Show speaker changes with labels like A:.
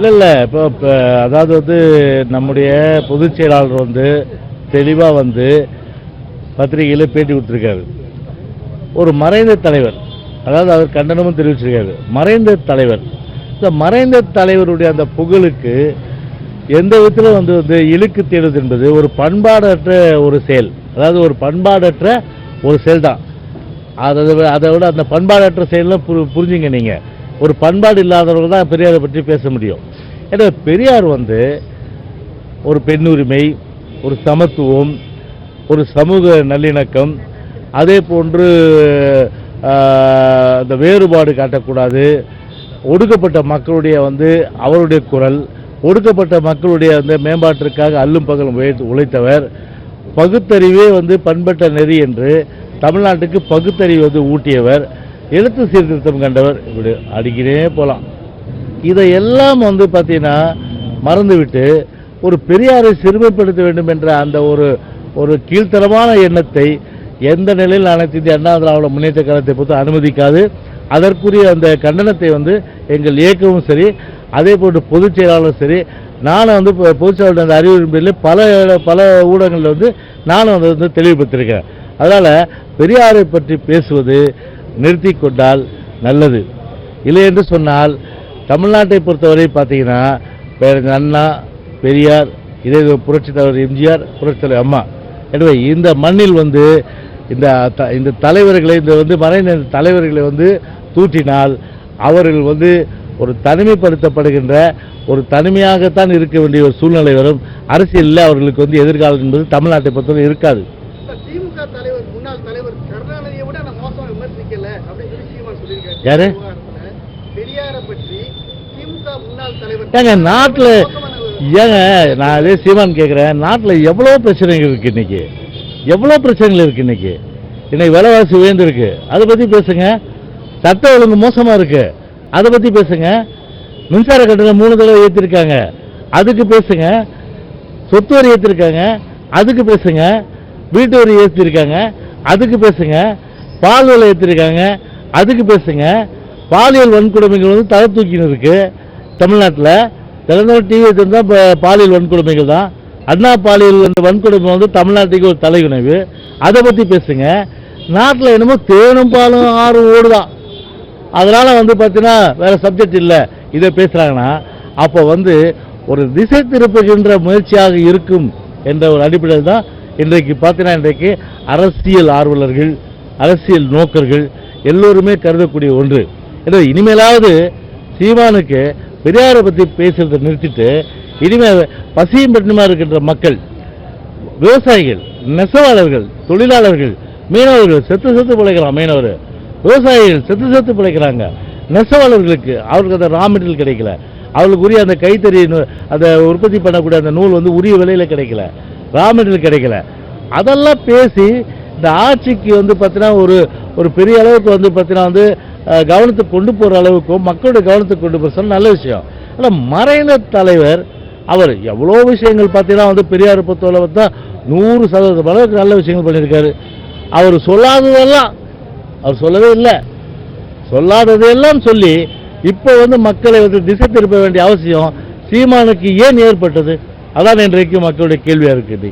A: இல்லை இப்போ அதாவது நம்முடைய பொதுச் செயலாளர் தெளிவாக பத்திரிகையில் பேட்டி கொடுத்துருக்காரு. ஒரு மறைந்த தலைவர், அதாவது அவர் கண்டனமும் தெரிவிச்சிருக்காரு. மறைந்த தலைவர், இந்த மறைந்த தலைவருடைய அந்த புகழுக்கு எந்த விதத்தில் இழுக்கு தேடுவது என்பது ஒரு பண்பாடற்ற ஒரு செயல். அதாவது ஒரு பண்பாடற்ற ஒரு செயல் தான். அதை விட அந்த பண்பாடற்ற செயலாம் புரிஞ்சுங்க. நீங்கள் ஒரு பண்பாடு இல்லாதவர்கள் தான் பெரியாரை பற்றி பேச முடியும். ஏன்னா பெரியார் ஒரு பெண் உரிமை, ஒரு சமத்துவம், ஒரு சமூக நல்லிணக்கம், அதே போன்று அந்த வேறுபாடு காட்டக்கூடாது, ஒடுக்கப்பட்ட மக்களுடைய அவருடைய குரல், ஒடுக்கப்பட்ட மக்களுடைய மேம்பாட்டிற்காக அல்லும் பகலும் உழைத்தவர், பகுத்தறிவே பண்பட்ட நெறி என்று தமிழ்நாட்டுக்கு பகுத்தறிவு ஊட்டியவர், எழுத்து சீர்திருத்தம் கண்டவர். இப்படி அடிக்கிறே போகலாம். இதையெல்லாம் பார்த்தீங்கன்னா மறந்துவிட்டு ஒரு பெரியாரை சிறுமைப்படுத்த வேண்டும் என்ற அந்த ஒரு கீழ்த்தரமான எண்ணத்தை எந்த நிலையில் அனைத்து இந்திய அண்ணா திராவிட முன்னேற்ற கழகத்தை பொறுத்து அனுமதிக்காது. அதற்குரிய அந்த கண்டனத்தை எங்கள் இயக்கமும் சரி, அதே போன்று பொதுச் செயலாளரும் சரி, நானும் பொதுச் செயலாளர் அந்த அறிவுரையில் பல ஊடகங்களில் நானும் தெளிவுபடுத்தியிருக்கேன். அதனால் பெரியாரை பற்றி பேசுவது நிறுத்தி கொண்டால் நல்லது. இல்லை என்று சொன்னால் தமிழ்நாட்டை பொறுத்தவரை பார்த்தீங்கன்னா அண்ணா, பெரியார், இதே புரட்சித் தலைவர் எம்ஜிஆர், புரட்சித் தலைவர் அம்மா, எனவே இந்த மண்ணில் இந்த தலைவர்களை மறைந்த தலைவர்களை தூற்றினால் அவர்கள் ஒரு தனிமைப்படுத்தப்படுகின்ற ஒரு தனிமையாகத்தான் இருக்க வேண்டிய ஒரு சூழ்நிலை வரும். அரசியலில் அவர்களுக்கு எதிர்காலம் என்பது தமிழ்நாட்டை பொறுத்தவரை இருக்காது.
B: திமுக தலைவர், முன்னாள் தலைவர் கருணாநிதியை விட நான் மோசமா விமர்சிக்கல அப்படின்னு சொல்லி சீமான் சொல்லியிருக்காரு.
A: யாரு?
B: பெரியாரை பற்றி திமுக முன்னாள் தலைவர்
A: ஏங்க நாட்டில் நான் அதே சீமான் கேட்குறேன், நாட்டில் எவ்வளோ பிரச்சனைகள் இருக்கு இன்னைக்கு, எவ்வளோ பிரச்சனைகள் இருக்கு இன்னைக்கு விலைவாசி உயர்ந்திருக்கு, அதை பற்றி பேசுங்க. சட்ட ஒழுங்கு மோசமாக இருக்கு, அதை பற்றி பேசுங்க. மின்சார கட்டணம் 3 தடவை ஏற்றிருக்காங்க, அதுக்கு பேசுங்க. சொத்து வரி ஏற்றிருக்காங்க, அதுக்கு பேசுங்க. வீட்டு வரி ஏற்றிருக்காங்க, அதுக்கு பேசுங்க. பால் விலை ஏற்றிருக்காங்க, அதுக்கு பேசுங்க. பாலியல் வன்கொடுமைகள் தலை தூக்கின்னு இருக்கு தமிழ்நாட்டில். திறந்த டிவி வச்சிருந்தா பாலியல் வன்கொடுமைகள் தான். அண்ணா பாலியல் வன்கொடுமை தமிழ்நாட்டுக்கு ஒரு தலைகுனைவு, அதை பற்றி பேசுங்க. நாட்டில் என்னமோ தேனும் பாலும் ஆறும் ஓடுதான், அதனால் பார்த்தீங்கன்னா வேறு சப்ஜெக்ட் இல்லை இதை பேசுகிறாங்கன்னா அப்போ ஒரு திசை திருப்புகின்ற முயற்சியாக இருக்கும் என்ற ஒரு அடிப்படையில் தான் இன்றைக்கு பார்த்தீங்கன்னா இன்றைக்கு அரசியல் ஆர்வலர்கள், அரசியல் நோக்கர்கள் எல்லோருமே கருதக்கூடிய ஒன்று. எனவே இனிமேலாவது சீமானுக்கு பெரியாரை பற்றி பேசுறதை நிறுத்திட்டு இனிமேல் பசியும் பட்டினியுமா இருக்கின்ற மக்கள், விவசாயிகள், நெசவாளர்கள், தொழிலாளர்கள், மீனவர்கள் செத்து பிழைக்கலாம். மீனவர் விவசாயிகள் செத்து பிழைக்கிறாங்க. நெசவாளர்களுக்கு அவருக்கு அந்த ரா மெட்டீரியல் கிடைக்கல, அவர்களுக்கு உரிய அந்த கைத்தறி அதை உற்பத்தி பண்ணக்கூடிய அந்த நூல் உரிய விலையில் கிடைக்கல, ரா மெட்டீரியல் கிடைக்கல. அதெல்லாம் பேசி இந்த ஆட்சிக்கு பார்த்தீங்கன்னா ஒரு பெரிய அளவுக்கு பார்த்தீங்கன்னா கவனத்துக்கு கொண்டு போகிற அளவுக்கும் மக்களுடைய கவனத்துக்கு கொண்டு போகிற நல்ல விஷயம். ஆனால் மறைந்த தலைவர் அவர் எவ்வளோ விஷயங்கள் பார்த்தீங்கன்னா பெரியார் பொறுத்தவரை தான் 100% அளவுக்கு நல்ல விஷயங்கள் பண்ணியிருக்காரு. அவர் சொல்லாததெல்லாம் அவர் சொல்லவே இல்லை, சொல்லாததையெல்லாம் சொல்லி இப்போ மக்களை திசை திருப்ப வேண்டிய அவசியம் சீமானுக்கு ஏன் ஏற்பட்டது? அதான் இன்றைக்கு மக்களுடைய கேள்வியாக இருக்குது.